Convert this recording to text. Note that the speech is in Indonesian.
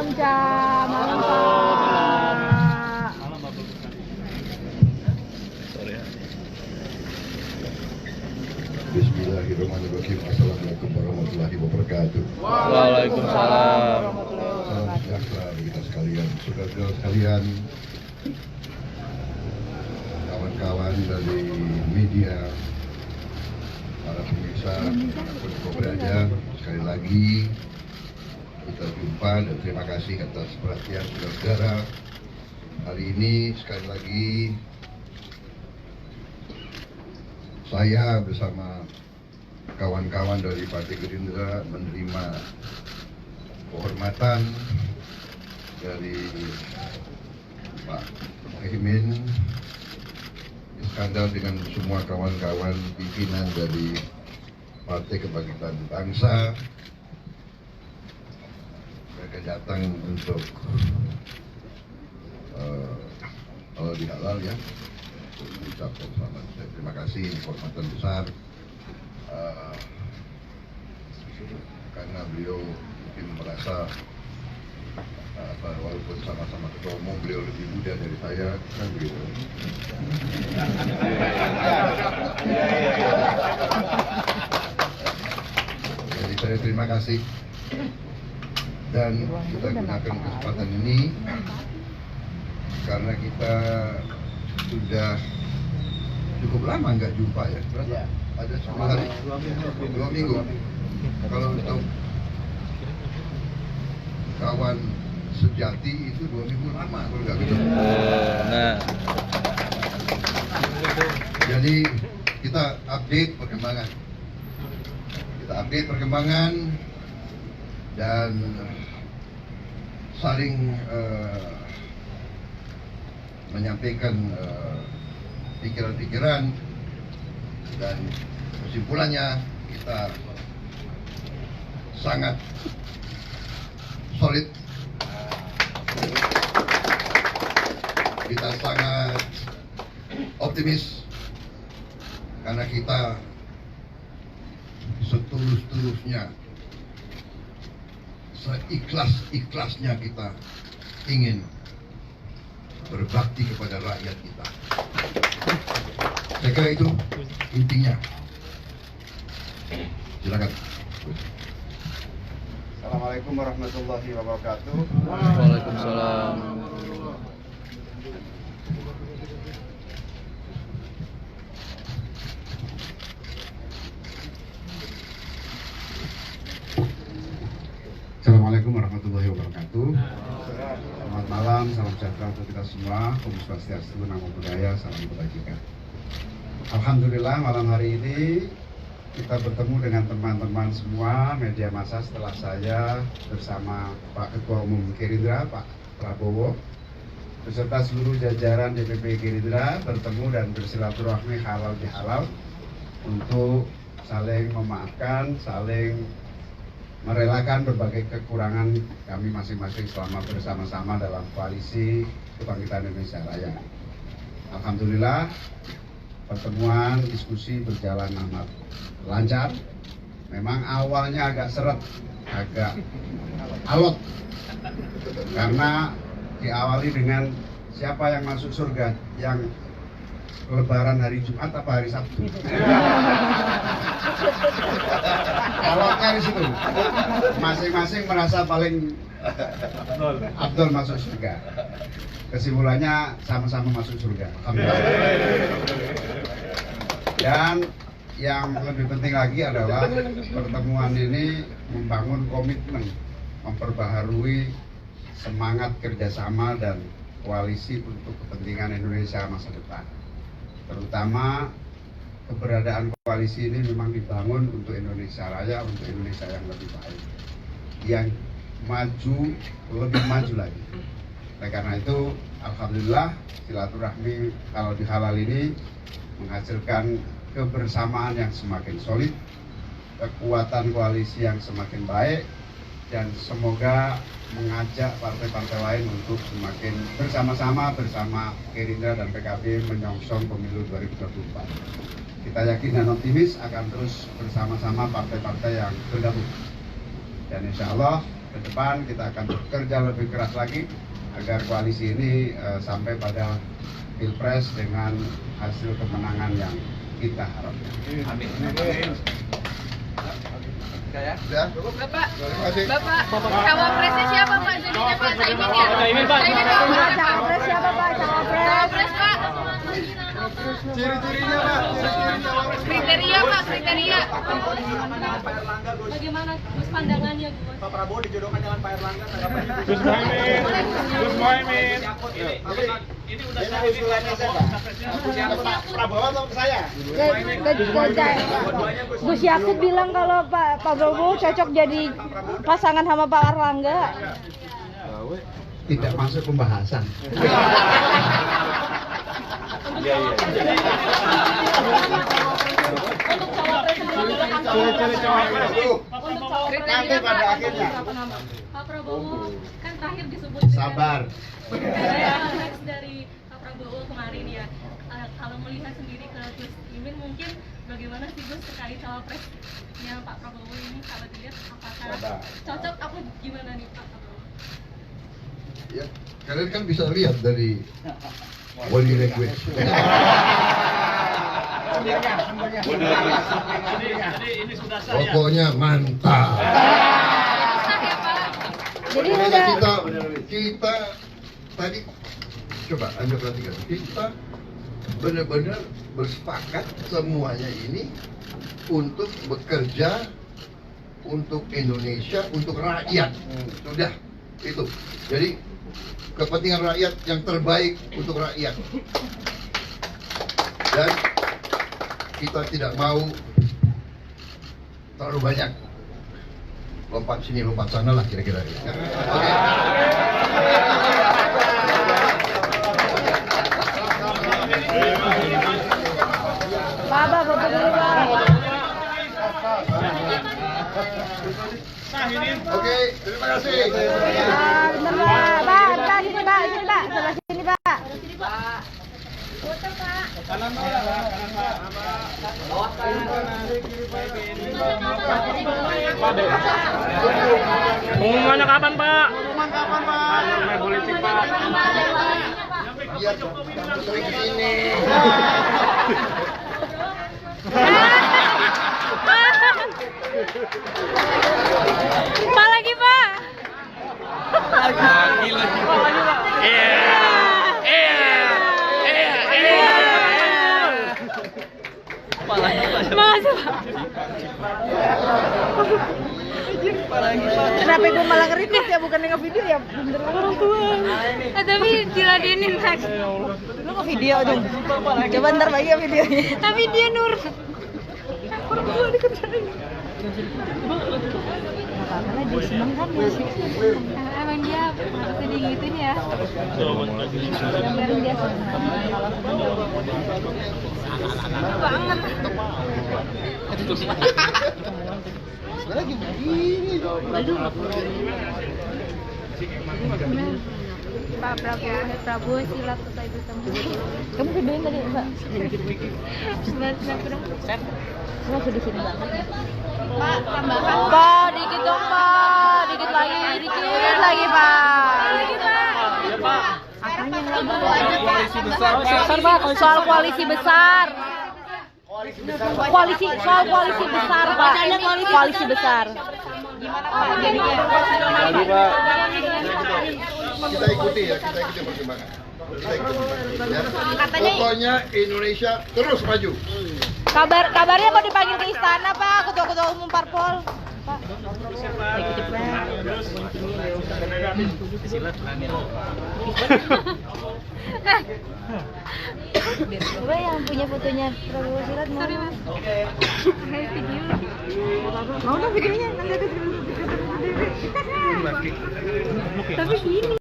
Hinca. Malam Pak. Bismillahirrahmanirrahim. Assalamualaikum warahmatullahi wabarakatuh. Waalaikumsalam. Salam sejahtera bagi kita sekalian, saudara-saudara sekalian, kawan-kawan dari media, para pemirsa, dimanapun kau berada. Sekali lagi kita jumpa dan terima kasih atas perhatian saudara-saudara. Hari ini sekali lagi saya bersama kawan-kawan dari Partai Gerindra menerima kehormatan dari Pak Muhaimin Iskandar dengan semua kawan-kawan pimpinan dari Partai Kebangkitan Bangsa. Mereka datang untuk halal bihalal ya, mengucapkan selamat. Terima kasih, ini kehormatan besar karena beliau mungkin merasa walaupun sama-sama ketua umum, beliau lebih muda dari saya, kan begitu. Jadi saya terima kasih dan kita gunakan kesempatan ini karena kita sudah cukup lama nggak jumpa ya. Berapa? Ada 10 hari? 2 minggu. Kalau untuk kawan sejati itu 2 minggu lama kalau nggak ketemu. Nah, jadi kita update perkembangan dan saling menyampaikan pikiran-pikiran, dan kesimpulannya kita sangat solid, kita sangat optimis karena kita setulus-tulusnya, seikhlas-ikhlasnya kita ingin berbakti kepada rakyat kita. Saya kira itu intinya. Silakan. Assalamualaikum warahmatullahi wabarakatuh. waalaikumsalam. Assalamualaikum warahmatullahi wabarakatuh. Selamat malam, salam sejahtera untuk kita semua. Om Swastiastu, Namo Buddhaya, salam kebajikan. Alhamdulillah malam hari ini kita bertemu dengan teman-teman semua media massa setelah saya bersama Pak Ketua Umum Gerindra, Pak Prabowo, beserta seluruh jajaran DPP Gerindra bertemu dan bersilaturahmi halal bihalal untuk saling memaafkan, saling merelakan berbagai kekurangan kami masing-masing selama bersama-sama dalam koalisi Kebangkitan Indonesia Raya. Alhamdulillah pertemuan diskusi berjalan amat lancar. Memang awalnya agak seret, agak alot karena diawali dengan siapa yang masuk surga, yang Lebaran hari Jumat apa hari Sabtu. Alotnya di situ. Masing-masing merasa paling Abdul masuk surga. Kesimpulannya sama-sama masuk surga. Alhamdulillah. Dan yang lebih penting lagi adalah pertemuan ini membangun komitmen, memperbaharui semangat kerjasama dan koalisi untuk kepentingan Indonesia masa depan. Terutama keberadaan koalisi ini memang dibangun untuk Indonesia Raya, untuk Indonesia yang lebih baik, yang maju, lebih maju lagi. Oleh karena itu, alhamdulillah silaturahmi kalau di halal ini menghasilkan kebersamaan yang semakin solid, kekuatan koalisi yang semakin baik, dan semoga mengajak partai-partai lain untuk semakin bersama-sama bersama Gerindra dan PKB menyongsong pemilu 2024. Kita yakin dan optimis akan terus bersama-sama partai-partai yang bergabung. Dan insya Allah ke depan kita akan bekerja lebih keras lagi agar koalisi ini sampai pada Pilpres dengan hasil kemenangan yang kita harapkan. Amin. Sudah? Bapak, Terima kasih. Bapak, cawapresnya siapa Pak? Jadinya Pak Caimin ya? Caimin Pak. Cawapres siapa Pak? Cawapres. Cawapres Pak. Ciri-cirinya Pak, ciri-cirinya Pak. Kriteria Pak, kriteria. Bagaimana Gus pandangannya Gus? Pak Prabowo dijodohkan dengan Pak Erlangga, tanggapannya Gus Muhaimin. Gus Muhaimin. ini udah saya Pak Prabowo atau ke saya? Gus Yakut bilang kalau Pak Prabowo cocok jadi pasangan sama Pak Erlangga. Tidak masuk pembahasan. Nanti pada akhirnya. Pak Prabowo kan terakhir disebut Sabar. Next dari Pak Prabowo kemarin ya. Kalau melihat sendiri ke Gus Imin mungkin bagaimana sih Gus terkait cawapresnya Pak Prabowo ini kalau dilihat apakah cocok apa gimana nih Pak Prabowo? Ya, kalian kan bisa lihat dari body language. Pokoknya mantap. Jadi Makanya udah kita tadi coba Anda perhatikan, kita benar-benar bersepakat semuanya ini untuk bekerja untuk Indonesia, untuk rakyat. Sudah itu. Jadi kepentingan rakyat yang terbaik untuk rakyat. Dan kita tidak mau terlalu banyak lompat sini lompat sana lah kira-kira. Oke. Bapak dulu Pak. Oke, terima kasih. Bentar Pak. Pak, sini Pak, sebelah sini Pak. Pengumumannya kapan Pak? Pengumuman politik Pak. Biar kamu sering sini. Pak lagi Pak. Makasih Pak. Kenapa gue malah nge-record ya, bukan nge-video ya? Bener orang tua. Tapi diladenin Lex. Lu nge-video dong. Coba ntar lagi ya videonya. Tapi dia Nur. Orang tua dikerjain. Karena dia seneng kan ya. Emang dia sedih gituin ya. Biar dia seneng. Banget. Pak Prabowo silat usai bertemu. Kamu videoin tadi Mbak? Sebenarnya Sudah sini Mbak. Pak, tambahkan. Pak, dikit dong Pak. Dikit lagi Pak. Apanya yang Koalisi besar Pak. soal koalisi besar. Soal koalisi besar Pak. Koalisi besar. Lagi Pak. Kita ikuti perkembangan. Kita ikuti. Ya. Pokoknya Indonesia terus maju. Kabarnya mau dipanggil ke istana Pak, ketua-ketua umum parpol. Pak. Coba yang punya fotonya Prabowo silat mau. Sorry Mas. Video. Mau dong videonya, nanti ada. Tapi gini.